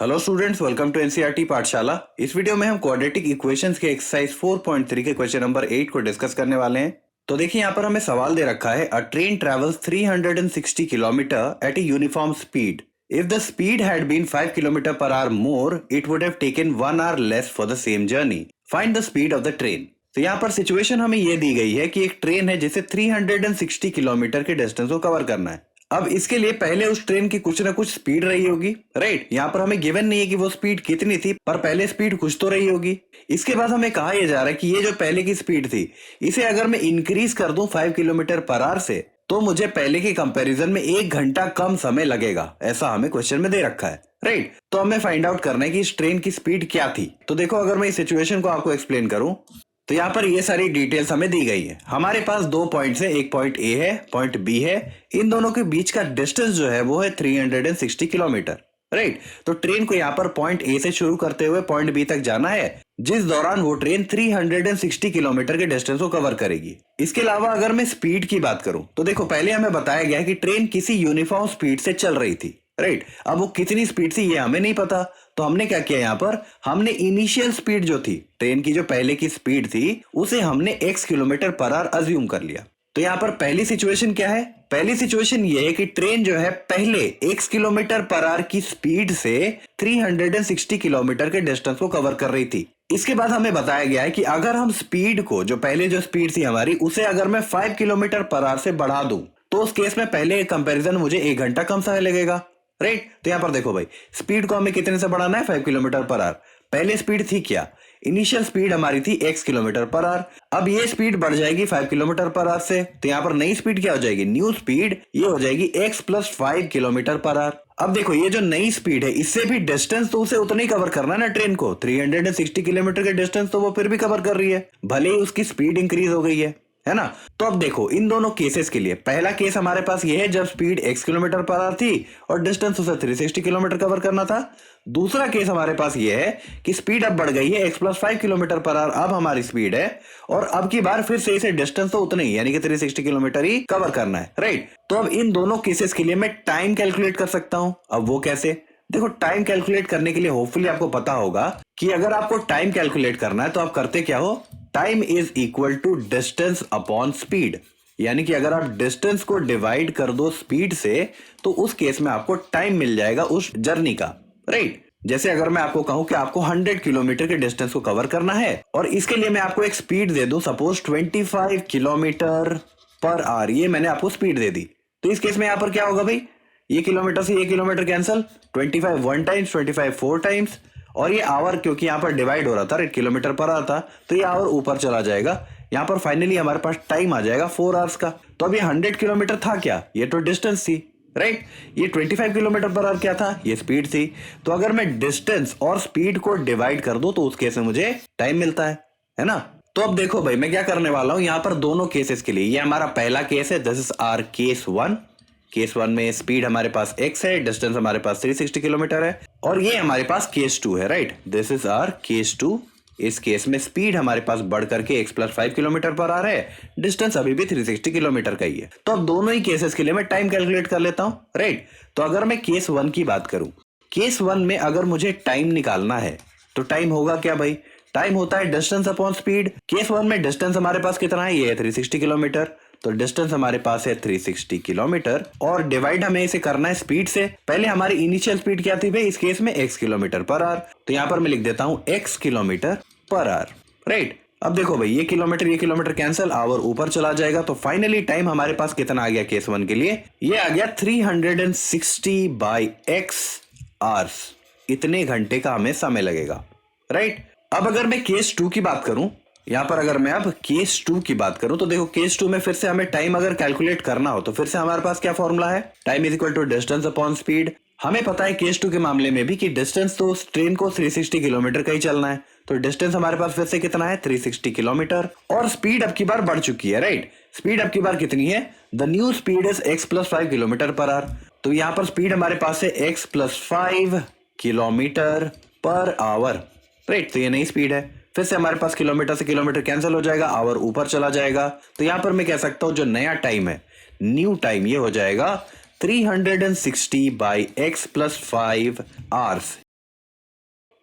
Hello students, welcome to NCERT पाठशाला। इस video में हम क्वाड्रेटिक इक्वेशंस के एक्सरसाइज 4.3 के क्वेश्चन नंबर 8 को डिस्कस करने वाले हैं। तो देखिए यहाँ पर हमें सवाल दे रखा है, a train travels 360 kilometre at a uniform speed. If the speed had been 5 kilometre per hour more, it would have taken 1 hour less for the same journey. Find the speed of the train. तो यहाँ पर situation हमें ये दी गई है कि एक train है जिसे 360 किलोमीटर के डिस्टेंस को कवर करना है। अब इसके लिए पहले उस ट्रेन की कुछ ना कुछ स्पीड रही होगी, राइट। यहाँ पर हमें गिवन नहीं है कि वो स्पीड कितनी थी, पर पहले स्पीड कुछ तो रही होगी। इसके बाद हमें कहा यह जा रहा है कि ये जो पहले की स्पीड थी, इसे अगर मैं इंक्रीज कर दूं 5 किलोमीटर पर आवर से, तो मुझे पहले के कंपैरिजन में 1 घंटा कम समय लगेगा, ऐसा हमें क्वेश्चन में दे रखा है, राइट। तो हमें फाइंड आउट करना है कि इस ट्रेन की स्पीड क्या थी। तो देखो, अगर मैं इस सिचुएशन को आपको एक्सप्लेन करूं तो यहाँ पर ये सारी डिटेल्स हमें दी गई है। हमारे पास 2 पॉइंट्स है, एक पॉइंट ए है, पॉइंट बी है। इन दोनों के बीच का डिस्टेंस जो है वो है 360 किलोमीटर, राइट। तो ट्रेन को यहाँ पर पॉइंट ए से शुरू करते हुए पॉइंट बी तक जाना है, जिस दौरान वो ट्रेन 360 किलोमीटर के डिस्टेंस को कवर करेगी। इसके अलावा अगर मैं स्पीड की बात करूं तो देखो, पहले हमें बताया गया है कि ट्रेन किसी यूनिफॉर्म स्पीड से चल रही थी, राइट। अब वो कितनी स्पीड थी ये हमें नहीं पता, तो हमने क्या किया, यहाँ पर हमने इनिशियल स्पीड जो थी ट्रेन की, जो पहले की स्पीड थी, उसे हमने x kilometre per our assume कर लिया। तो यहाँ पर पहली सिचुएशन क्या है, पहली सिचुएशन ये है कि ट्रेन जो है पहले x किलोमीटर पर आवर की स्पीड से 360 किलोमीटर के डिस्टेंस को कवर कर रही थी। इसके बाद हमें बताया गया है कि अगर हम स्पीड को, जो पहले जो स्पीड थी हमारी, उसे अगर मैं 5 किलोमीटर पर आवर से बढ़ा दूं, तो उस केस में पहले कंपैरिजन मुझे 1 घंटा कम समय लगेगा, राइट। तो यहां पर देखो भाई, स्पीड को हमें कितने से बढ़ाना है, 5 किलोमीटर पर आवर। पहले स्पीड थी क्या, इनिशियल स्पीड हमारी थी x किलोमीटर पर आवर। अब ये स्पीड बढ़ जाएगी 5 किलोमीटर पर आवर से, तो यहां पर नई स्पीड क्या हो जाएगी, न्यू स्पीड, ये हो जाएगी x plus 5 kilometre per our. अब देखो, ये जो नई स्पीड है, इससे भी डिस्टेंस तो उसे उतना ही कवर करना है ना ट्रेन को। 360 किलोमीटर के डिस्टेंस तो वो फिर भी कवर कर रही है, भले ही उसकी स्पीड इंक्रीज हो गई है ना। तो अब देखो, इन दोनों केसेस के लिए पहला केस हमारे पास ये है जब speed x kilometre per our थी और डिस्टेंस उसे 360 किलोमीटर कवर करना था। दूसरा केस हमारे पास ये है कि स्पीड अब बढ़ गई है, x plus 5 kilometre per our अब हमारी स्पीड है, और अब की बार फिर से इसे डिस्टेंस तो उतना ही, यानी कि 360 किलोमीटर ही कवर करना है, राइट। तो अब इन दोनों केसेस के लिए मैं टाइम कैलकुलेट कर सकता हूं। अब वो कैसे, देखो, टाइम कैलकुलेट करने के लिए होपफुली आपको पता होगा कि अगर आपको टाइम कैलकुलेट करना है तो आप करते क्या हो, time is equal to distance upon speed. यानी कि अगर आप डिस्टेंस को डिवाइड कर दो स्पीड से, तो उस केस में आपको टाइम मिल जाएगा उस जर्नी का, राइट। जैसे अगर मैं आपको कहूं कि आपको 100 किलोमीटर के डिस्टेंस को कवर करना है और इसके लिए मैं आपको एक स्पीड दे दूं, सपोज 25 किलोमीटर पर आवर, ये मैंने आपको स्पीड दे दी। तो इस केस में यहां पर क्या होगा भाई, ये किलोमीटर से ये किलोमीटर कैंसल, 25 1 टाइम्स, 25 4 टाइम्स, और ये आवर क्योंकि यहाँ पर डिवाइड हो रहा था, राइट, किलोमीटर पर आवर था, तो ये आवर ऊपर चला जाएगा। यहाँ पर फाइनली हमारे पास टाइम आ जाएगा 4 आवर्स का। तो अब ये 100 किलोमीटर था क्या, ये तो डिस्टेंस थी, राइट। ये 25 किलोमीटर पर आवर क्या था, ये स्पीड थी। तो अगर मैं डिस्टेंस और स्पीड को डिवाइड कर दूं तो उस केस में मुझे टाइम मिलता है ना। तो अब देखो भाई, मैं क्या करने वाला हूं यहाँ पर दोनों केसेस के लिए। ये हमारा पहला केस है, this is our case 1। Case 1 में स्पीड हमारे पास x है, डिस्टेंस हमारे पास 360 किलोमीटर है, और ये हमारे पास केस 2 है, right. This is our case 2। इस केस में स्पीड हमारे पास बढ़ करके x प्लस 5 किलोमीटर पर आ रहा है, डिस्टेंस अभी भी 360 किलोमीटर का ही है। तो अब दोनों ही केसेस के लिए मैं टाइम कैलकुलेट कर लेता हूं, राइट। तो अगर मैं केस 1 की बात करूं, केस 1 में अगर मुझे टाइम निकालना है तो टाइम होगा क्या भाई, टाइम होता है डिस्टेंस अपॉन स्पीड। केस 1 में डिस्टेंस हमारे पास कितना है, ये है 360 किलोमीटर, तो डिस्टेंस हमारे पास है 360 किलोमीटर, और डिवाइड हमें इसे करना है स्पीड से। पहले हमारी इनिशियल स्पीड क्या थी भाई, इस केस में x किलोमीटर पर आवर, तो यहां पर मैं लिख देता हूं x kilometre per our, right. अब देखो भाई, ये किलोमीटर कैंसिल, आवर ऊपर चला जाएगा, तो फाइनली टाइम हमारे पास कितना आ गया केस 1 के लिए, ये आ गया 360 बाई x आवर्स। इतने घंटे का हमें समय लगेगा, राइट। अब अगर मैं केस 2 की बात करूं, यहां पर अगर मैं अब केस 2 की बात करूं, तो देखो केस 2 में फिर से हमें टाइम अगर कैलकुलेट करना हो तो फिर से हमारे पास क्या फॉर्मूला है, time is equal to distance upon speed. हमें पता है केस 2 के मामले में भी कि डिस्टेंस तो ट्रेन को 360 किलोमीटर का ही चलना है, तो डिस्टेंस हमारे पास फिर से कितना है, 360 किलोमीटर, और स्पीड अब की बार बढ़ चुकी है, राइट। स्पीड अब की बार कितनी है, the new speed is x plus 5 kilometre per our. तो यहां पर स्पीड हमारे पास है x plus 5 kilometre per our, right. तो ये नई स्पीड है, फिर से हमारे पास किलोमीटर से किलोमीटर कैंसिल हो जाएगा, आवर ऊपर चला जाएगा। तो यहां पर मैं कह सकता हूं जो नया टाइम है, न्यू टाइम, ये हो जाएगा 360 बाई x प्लस 5 आवर्स।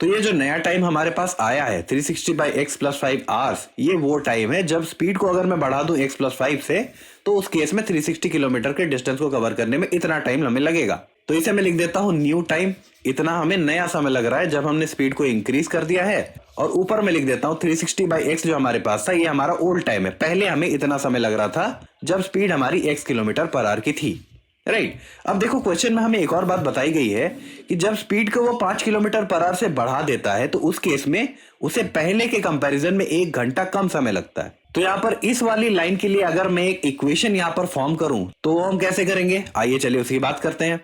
तो ये जो नया टाइम हमारे पास आया है 360 बाई एक्स प्लस 5 आवर्स, ये वो टाइम है जब स्पीड को अगर मैं बढ़ा दूं x प्लस 5 से, तो उस केस में 360 किलोमीटर के डिस्टेंस को कवर करने में इतना टाइम हमें लगेगा। तो इसे मैं लिख देता हूं न्यू टाइम, इतना हमें नया समय लग रहा है जब हमने स्पीड को इंक्रीज कर दिया है। और ऊपर में लिख देता हूं 360 बाई एक्स जो हमारे पास था, ये हमारा ओल्ड टाइम है, पहले हमें इतना समय लग रहा था जब स्पीड हमारी x किलोमीटर पर आवर की थी। राइट अब देखो क्वेश्चन में हमें एक और बात बताई गई है कि जब स्पीड को वो 5 किलोमीटर पर आवर से बढ़ा देता है तो उस केस में उसे पहले के कंपैरिजन में 1 घंटा कम समय लगता है। तो यहाँ पर इस वाली लाइन के लिए अगर मैं एक इक्वेशन यहाँ पर फॉर्म करूं तो हम कैसे करेंगे, आइए चलिए उसकी बात करते हैं।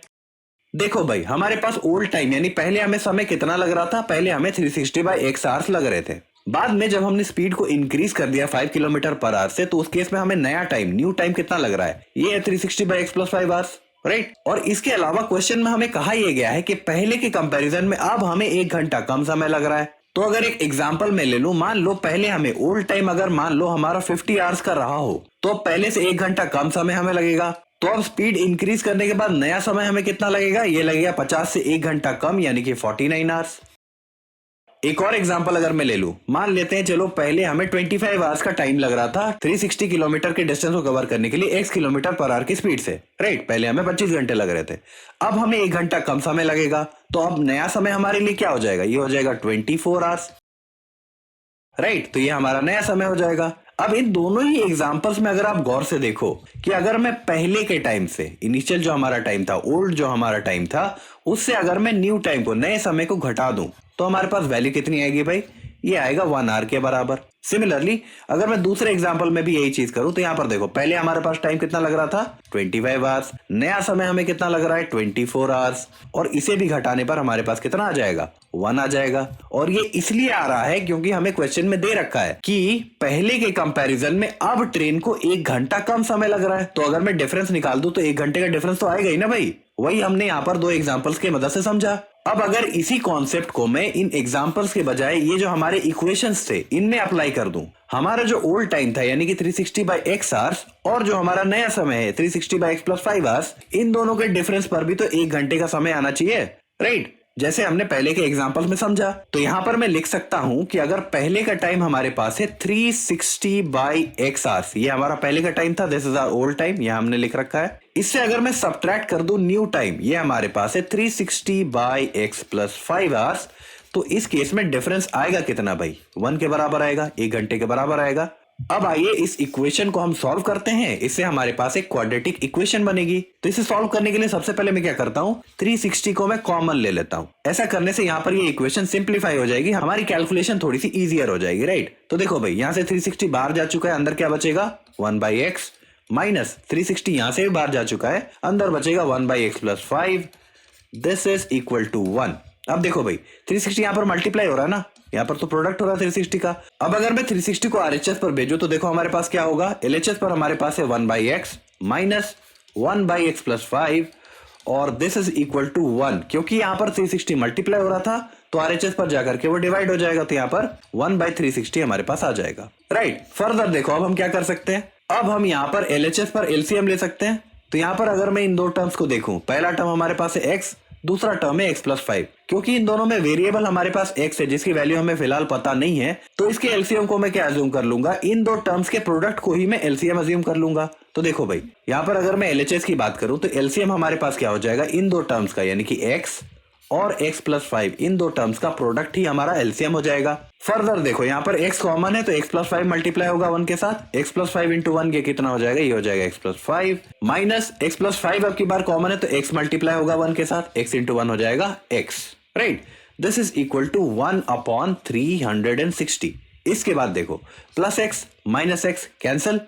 देखो भाई, हमारे पास ओल्ड टाइम यानी पहले हमें समय कितना लग रहा था, पहले हमें 360 बाई एक्स आवर्स लग रहे थे। बाद में जब हमने स्पीड को इंक्रीज कर दिया 5 किलोमीटर पर आवर से, तो उस केस में हमें नया टाइम, न्यू टाइम कितना लग रहा है, ये है 360 by x plus 5 hours. Right और इसके अलावा क्वेश्चन में हमें कहा यह गया है कि पहले के कंपैरिजन में अब हमें 1 घंटा कम समय लग रहा है। तो अगर एक एग्जांपल में ले लूं, मान लो पहले हमें ओल्ड टाइम अगर मान लो हमारा 50 आवर्स का रहा हो, तो पहले से 1 घंटा कम समय हमें लगेगा। तो अब स्पीड इंक्रीज करने के बाद नया समय हमें कितना लगेगा, ये लगेगा 50 से 1 घंटा कम यानी कि 49 आवर्स। एक और एग्जांपल अगर मैं ले लूं, मान लेते हैं चलो पहले हमें 25 आवर्स का टाइम लग रहा था 360 किलोमीटर के डिस्टेंस को कवर करने के लिए x किलोमीटर पर आवर की स्पीड से। राइट पहले हमें 25 घंटे लग रहे थे, अब हमें 1 घंटा कम समय लगेगा। तो अब नया समय हमारे लिए क्या हो जाएगा, ये हो जाएगा 24 आवर्स। राइट तो ये हमारा नया समय हो जाएगा। अब इन दोनों ही एग्जांपल्स में अगर आप गौर से देखो कि अगर मैं पहले के टाइम से, इनिशियल जो हमारा टाइम था, ओल्ड जो हमारा टाइम था, उससे अगर मैं न्यू टाइम को, नए समय को घटा दूं, तो हमारे पास वैल्यू कितनी आएगी भाई, ये आएगा 1 आवर के बराबर। सिमिलरली अगर मैं दूसरे एग्जांपल में भी यही चीज करूं, तो यहां पर देखो पहले हमारे पास टाइम कितना लग रहा था 25 आवर्स, नया समय हमें कितना लग रहा है 24 आवर्स, और इसे भी घटाने पर हमारे पास कितना आ जाएगा, 1 आ जाएगा। और ये इसलिए आ रहा है क्योंकि हमें क्वेश्चन में दे रखा है कि पहले के कंपैरिजन में अब ट्रेन को 1 घंटा कम समय लग रहा है। तो अगर मैं डिफरेंस निकाल दूं तो 1 घंटे का डिफरेंस तो आएगा ही ना भाई। वही हमने यहाँ पर 2 एग्जांपल्स की मदद से समझा। अब अगर इसी कॉन्सेप्ट को मैं इन एग्जांपल्स के बजाय ये जो हमारे इक्वेशंस थे इनमें अप्लाई कर दूं, हमारा जो ओल्ड टाइम था यानी कि 360 बाई एक्स आवर्स और जो हमारा नया समय है 360 बाई एक्स प्लस 5 आवर्स, इन दोनों के डिफरेंस पर भी तो 1 घंटे का समय आना चाहिए। राइट जैसे हमने पहले के एग्जांपल्स में समझा। तो यहां पर मैं लिख सकता हूं कि अगर पहले का टाइम हमारे पास है 360 बाई एक्स आवर्स, ये हमारा पहले का टाइम था, this is our old time, यहां हमने लिख रखा है। इससे अगर मैं सब्ट्रैक्ट कर दूं न्यू टाइम, ये हमारे पास है 360 बाई एक्स प्लस 5 आवर्स, तो इस केस में डिफरेंस आएगा कितना भाई, 1 के बराबर आएगा, 1 घंटे के बराबर आएगा। अब आइए इस इक्वेशन को हम सॉल्व करते हैं, इससे हमारे पास एक क्वाड्रेटिक इक्वेशन बनेगी। तो इसे सॉल्व करने के लिए सबसे पहले मैं क्या करता हूं, 360 को मैं कॉमन ले लेता हूं। ऐसा करने से यहां पर ये इक्वेशन सिंप्लीफाई हो जाएगी, हमारी कैलकुलेशन थोड़ी सी इजियर हो जाएगी। राइट तो देखो भाई, यहां से 360 बाहर जा चुका है, अंदर क्या बचेगा 1 बाई एक्स, माइनस 360 यहां से भी बाहर जा चुका है, अंदर बचेगा 1 by x plus 5, this is equal to 1। अब देखो भाई 360 यहां पर मल्टीप्लाई हो रहा है ना, यहां पर तो प्रोडक्ट हो रहा है 360 का। अब अगर मैं 360 को आरएचएस पर भेजूं तो देखो हमारे पास क्या होगा, एलएचएस पर हमारे पास है 1 by x minus 1 by x plus 5 और दिस इज इक्वल टू 1। क्योंकि यहां पर 360 मल्टीप्लाई हो रहा था तो आरएचएस पर जाकर के वो डिवाइड हो जाएगा, तो यहां पर 1 बाई 360 हमारे पास आ जाएगा। राइट फर्दर देखो अब हम क्या कर सकते हैं, अब हम यहां पर एलएचएस पर एलसीएम ले सकते हैं। तो यहां पर अगर मैं इन दो टर्म्स को देखूं, पहला टर्म हमारे पास है x, दूसरा टर्म है x प्लस 5। क्योंकि इन दोनों में वेरिएबल हमारे पास x है जिसकी वैल्यू हमें फिलहाल पता नहीं है, तो इसके एलसीएम को मैं क्या अज्यूम कर लूंगा, इन दो टर्म्स के प्रोडक्ट को ही मैं एलसीएम अज्यूम कर लूंगा। तो देखो भाई यहां पर अगर मैं एलएचएस की बात करूं तो एलसीएम हमारे पास क्या हो जाएगा, इन दो टर्म्स का यानी कि x और x प्लस 5, इन दो टर्म्स का प्रोडक्ट ही हमारा एलसीएम हो जाएगा। फर्दर देखो यहाँ पर x कॉमन है तो x प्लस 5 मल्टीप्लाई होगा 1 के साथ, x प्लस 5 इंटू 1 ये कितना हो जाएगा, ये हो जाएगा x plus 5 minus x plus 5 अब की बार कॉमन है तो x मल्टीप्लाई होगा 1 के साथ, x इंटू 1 हो जाएगा x। Right this is equal to 1 upon 360। इसके बाद देखो plus x minus x cancel,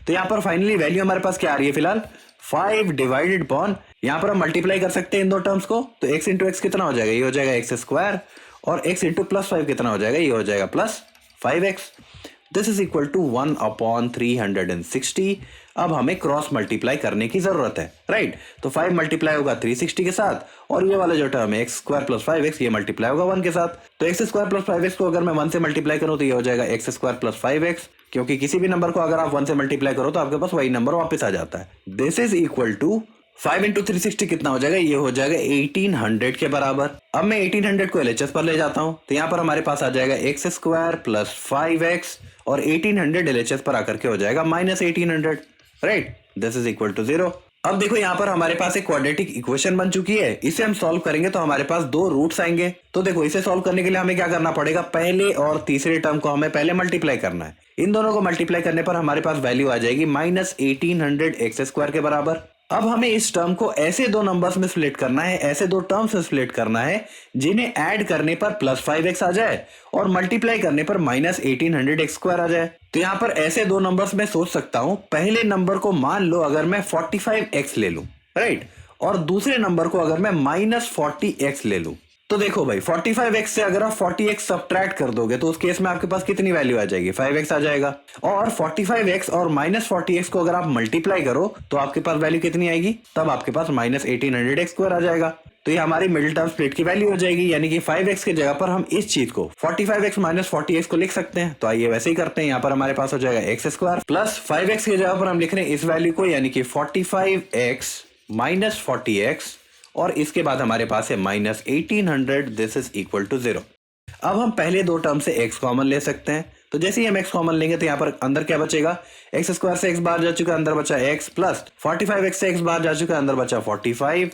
तो यहाँ पर फाइनली वैल्यू हमारे पास क्या आ रही है फिलहाल 5 डिवाइडेड अपॉन, यहाँ पर हम मल्टीप्लाई कर सकते हैं इन दो टर्म्स को, तो x इंटू एक्स कितना हो जाएगा, ये हो जाएगा एक्स स्क्वायर, और x इंटू प्लस 5 कितना हो जाएगा, ये हो जाएगा plus 5x। This is equal to 1 upon 360। अब हमें क्रॉस मल्टीप्लाई करने की जरूरत है। राइट तो 5 मल्टीप्लाई होगा 360 के साथ, और ये वाला जो टर्म है एक्स स्क्वायर प्लस 5x ये मल्टीप्लाई होगा 1 के साथ। तो एक्स स्क्वायर प्लस 5x को अगर मैं 1 से मल्टीप्लाई करूं तो ये हो जाएगा एक्स स्क्वायर प्लस 5x, क्योंकि किसी भी नंबर को अगर आप 1 से मल्टीप्लाई करो तो आपके पास वही नंबर वापस आ जाता है। This is equal to 5 into 360 कितना हो जाएगा, ये हो जाएगा 1800 के बराबर। अब मैं 1800 को एलएचएस पर ले जाता हूं, तो यहाँ पर हमारे पास आ जाएगा एक्स स्क्वायर प्लस 5x और 1800 एलएचएस पर आकर के हो जाएगा minus 1800, right, this is equal to 0। अब देखो यहाँ पर हमारे पास एक क्वाड्रेटिक इक्वेशन बन चुकी है, इसे हम सॉल्व करेंगे तो हमारे पास दो रूट्स आएंगे। तो देखो इसे सॉल्व करने के लिए हमें क्या करना पड़ेगा, पहले और तीसरे टर्म को हमें पहले मल्टीप्लाई करना है। इन दोनों को मल्टीप्लाई करने पर हमारे पास वैल्यू आ जाएगी माइनस 1800 एक्स स्क्वायर के बराबर। अब हमें इस टर्म को ऐसे दो नंबर्स में स्प्लिट करना है, ऐसे दो टर्म्स में स्प्लिट करना है जिन्हें ऐड करने पर प्लस 5x आ जाए और मल्टीप्लाई करने पर माइनस 1800 एक्स स्क्वायर आ जाए। तो यहाँ पर ऐसे दो नंबर्स में सोच सकता हूं, पहले नंबर को मान लो अगर मैं 45x ले लूं, राइट, और दूसरे नंबर को अगर मैं माइनस 40x ले लूं, तो देखो भाई 45x से अगर आप 40x सब्ट्रैक्ट कर दोगे तो उस केस में आपके पास कितनी वैल्यू आ जाएगी, 5x आ जाएगा। और 45x और माइनस 40x को अगर आप मल्टीप्लाई करो तो आपके पास वैल्यू कितनी आएगी, तब आपके पास माइनस 1800 एक्स स्क्वायर आ जाएगा। तो ये हमारी मिडिल टर्म स्प्लिट की वैल्यू हो जाएगी, यानी कि 5x की जगह पर हम इस चीज को 45x माइनस 40x को लिख सकते हैं। तो आइए वैसे ही करते हैं, यहाँ पर हमारे पास हो जाएगा एक्स स्क्वायर प्लस 5x की जगह पर हम लिख रहे हैं इस वैल्यू को, यानी कि 45x माइनस 40x और इसके बाद हमारे पास है minus 1800, this is equal to 0। अब हम पहले दो टर्म से x कॉमन ले सकते हैं, तो जैसे ही हम x कॉमन लेंगे तो यहाँ पर अंदर क्या बचेगा, एक्स स्क्वायर से x बाहर जा चुका, अंदर बचा x प्लस 45x से x बाहर जा चुका, अंदर बचा 45।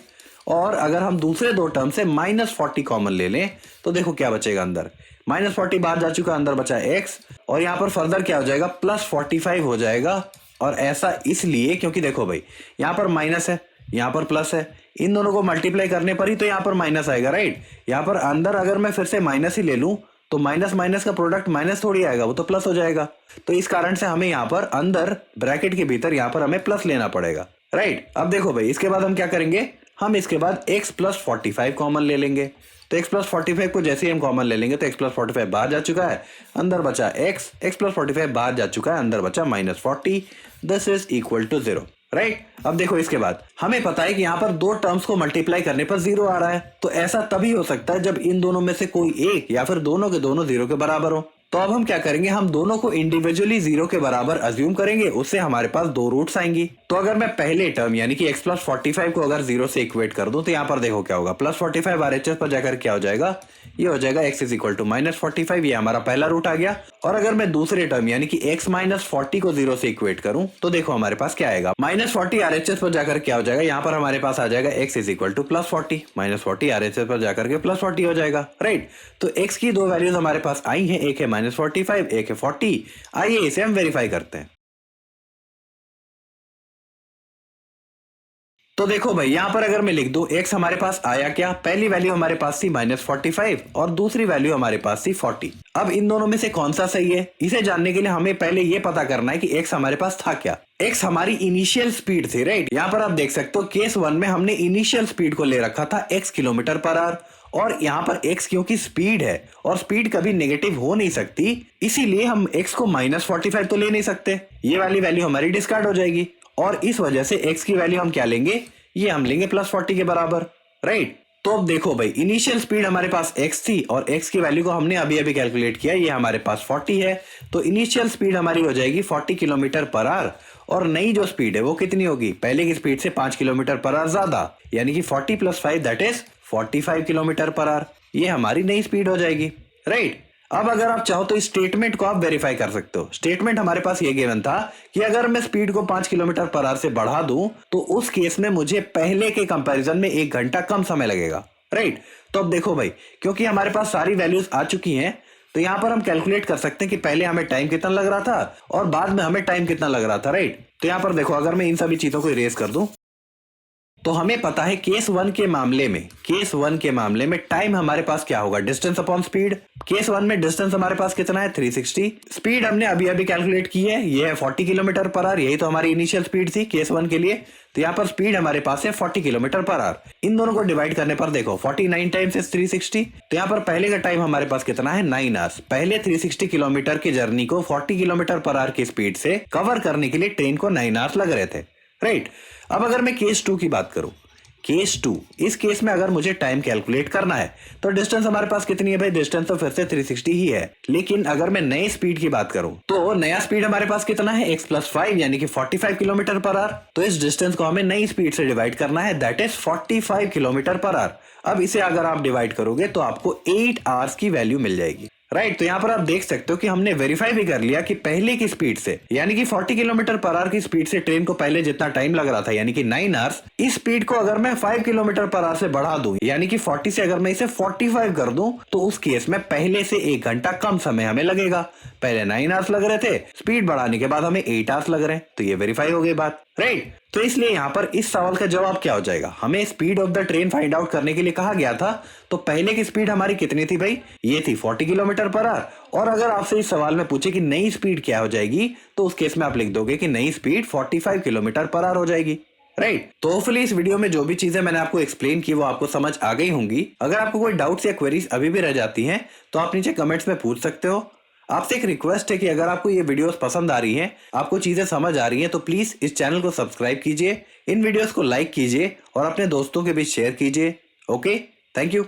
और अगर हम दूसरे दो टर्म से माइनस 40 कॉमन ले लें तो देखो क्या बचेगा, अंदर माइनस 40 बाहर जा चुका, अंदर बचा x और यहाँ पर फर्दर क्या हो जाएगा, प्लस 45 हो जाएगा। और ऐसा इसलिए क्योंकि देखो भाई यहाँ पर माइनस है, यहाँ पर प्लस है, इन दोनों को मल्टीप्लाई करने पर ही तो यहाँ पर माइनस आएगा, राइट। यहाँ पर अंदर अगर मैं फिर से माइनस ही ले लूं तो माइनस माइनस का प्रोडक्ट माइनस थोड़ी आएगा, वो तो प्लस हो जाएगा। तो इस कारण से हमें यहाँ पर अंदर ब्रैकेट के भीतर यहाँ पर हमें प्लस लेना पड़ेगा, राइट। अब देखो भाई इसके बाद हम क्या करेंगे, हम इसके बाद x प्लस 45 कॉमन ले लेंगे। तो x प्लस 45 को जैसे ही हम कॉमन ले लेंगे तो x प्लस 45 बाहर जा चुका है, अंदर बचा x प्लस 45 बाहर जा चुका है, अंदर बचा minus 40, this is equal to 0, right. अब देखो इसके बाद हमें पता है कि यहाँ पर दो टर्म्स को मल्टीप्लाई करने पर 0 आ रहा है, तो ऐसा तभी हो सकता है जब इन दोनों में से कोई एक या फिर दोनों के दोनों 0 के बराबर हो। तो अब हम क्या करेंगे, हम दोनों को इंडिविजुअली 0 के बराबर अज्यूम करेंगे, उससे हमारे पास दो रूट्स आएंगी। तो अगर मैं पहले टर्म यानी कि x प्लस 45 को अगर 0 से इक्वेट कर दूं तो यहाँ पर देखो क्या होगा, प्लस 45 RHS पर जाकर क्या हो जाएगा, ये हो जाएगा x is equal to minus 45, ये हमारा पहला रूट आ गया। और अगर मैं दूसरे टर्म यानी कि x माइनस 40 को 0 से इक्वेट करूं तो देखो हमारे पास क्या आएगा, माइनस 40 RHS पर जाकर क्या हो जाएगा, यहाँ पर हमारे पास आ जाएगा x is equal two plus 40, minus 40 RHS पर जाकर के प्लस 40 हो जाएगा, राइट। तो x की दो वैल्यूज हमारे पास आई है, एक है माइनस 45, एक है 40। आइए इसे हम वेरीफाई करते हैं। तो देखो भाई यहाँ पर अगर मैं लिख दूं x हमारे पास आया क्या, पहली वैल्यू हमारे पास थी माइनस 45 और दूसरी वैल्यू हमारे पास थी 40। अब इन दोनों में से कौन सा सही है, इसे जानने के लिए हमें पहले ये पता करना है कि x हमारे पास था क्या। x हमारी इनिशियल स्पीड थी, राइट। यहाँ पर आप देख सकते हो केस 1 में हमने इनिशियल स्पीड को ले रखा था x किलोमीटर पर आवर, और यहाँ पर x क्योंकि स्पीड है और स्पीड कभी नेगेटिव हो नहीं सकती, इसीलिए हम x को माइनस 45 तो ले नहीं सकते, ये वाली वैल्यू हमारी डिस्कार्ड हो जाएगी। और इस वजह से x की वैल्यू हम क्या लेंगे, ये हम लेंगे प्लस 40 के बराबर, राइट। तो अब देखो भाई इनिशियल स्पीड हमारे पास x थी और x की वैल्यू को हमने अभी अभी कैलकुलेट किया, ये हमारे पास 40 है। तो इनिशियल स्पीड हमारी हो जाएगी 40 किलोमीटर पर आवर, और नई जो स्पीड है वो कितनी होगी, पहले की स्पीड से 5 किलोमीटर पर आवर ज्यादा, यानी कि 40 plus 5 that is 45 kilometre per our, ये हमारी नई स्पीड हो जाएगी, राइट। अब अगर आप चाहो तो इस स्टेटमेंट को आप वेरीफाई कर सकते हो। स्टेटमेंट हमारे पास ये गिवन था कि अगर मैं स्पीड को 5 किलोमीटर पर आवर से बढ़ा दूं तो उस केस में मुझे पहले के कंपैरिजन में 1 घंटा कम समय लगेगा, राइट। तो अब देखो भाई क्योंकि हमारे पास सारी वैल्यूज आ चुकी हैं तो यहाँ पर हम कैलकुलेट कर सकते हैं कि पहले हमें टाइम कितना लग रहा था और बाद में हमें टाइम कितना लग रहा था, राइट। तो यहाँ पर देखो अगर मैं इन सभी चीजों को इरेज कर दूं तो हमें पता है केस 1 के मामले में टाइम हमारे पास क्या होगा, डिस्टेंस अपॉन स्पीड। केस 1 में डिस्टेंस हमारे पास कितना है, 360। स्पीड हमने अभी अभी कैलकुलेट की है, ये है 40 किलोमीटर पर आवर, यही तो हमारी इनिशियल स्पीड थी केस 1 के लिए। तो यहाँ पर स्पीड हमारे पास है 40 किलोमीटर पर आवर। इन दोनों को डिवाइड करने पर देखो 49 टाइम्स इज 360। तो यहाँ पर पहले का टाइम हमारे पास कितना है, 9 आवर्स। पहले 360 किलोमीटर की जर्नी को 40 किलोमीटर पर आवर की स्पीड से कवर करने के लिए ट्रेन को 9 आवर्स लग रहे थे, राइट। अब अगर मैं केस 2 की बात करूं, केस 2, इस केस में अगर मुझे टाइम कैलकुलेट करना है तो डिस्टेंस हमारे पास कितनी है भाई? डिस्टेंस तो फिर से 360 ही है, लेकिन अगर मैं नए स्पीड की बात करूं तो नया स्पीड हमारे पास कितना है? x+5 यानी कि 45 किलोमीटर पर आवर। तो इस डिस्टेंस को हमें नई स्पीड से डिवाइड करना है, that is 45 kilometre per our. अब इसे अगर आप डिवाइड करोगे तो आपको 8 आवर्स की वैल्यू मिल जाएगी, राइट। तो यहाँ पर आप देख सकते हो कि हमने वेरीफाई भी कर लिया कि पहले की स्पीड से यानी कि 40 किलोमीटर पर आवर की स्पीड से ट्रेन को पहले जितना टाइम लग रहा था यानी कि 9 आवर्स, इस स्पीड को अगर मैं 5 किलोमीटर पर आवर से बढ़ा दूं यानी कि 40 से अगर मैं इसे 45 कर दूं तो उस केस में पहले से 1 घंटा कम समय हमें लगेगा। पहले 9 आवर्स लग रहे थे, स्पीड बढ़ाने के बाद हमें 8 आवर्स लग रहे हैं, तो ये वेरीफाई हो गई बात, राइट। तो इसलिए यहाँ पर इस सवाल का जवाब क्या हो जाएगा? हमें speed of the train find out करने के लिए कहा गया था, तो पहले की स्पीड हमारी कितनी थी भाई? ये थी 40 किलोमीटर पर आवर। और अगर आपसे इस सवाल में पूछे कि नई स्पीड क्या हो जाएगी तो उस केस में आप लिख दोगे कि नई स्पीड 45 किलोमीटर पर आवर हो जाएगी, राइट। तो होपफुली इस वीडियो में जो भी चीजें मैंने आपको एक्सप्लेन की वो आपको समझ आ गई होंगी। अगर आपको कोई डाउट्स या क्वेरीज अभी भी रह जाती हैं तो आप नीचे कमेंट्स में पूछ सकते हो। आपसे एक रिक्वेस्ट है कि अगर आपको ये वीडियोस पसंद आ रही हैं, आपको चीजें समझ आ रही हैं, तो प्लीज इस चैनल को सब्सक्राइब कीजिए, इन वीडियोस को लाइक कीजिए और अपने दोस्तों के बीच शेयर कीजिए। Okay, thank you.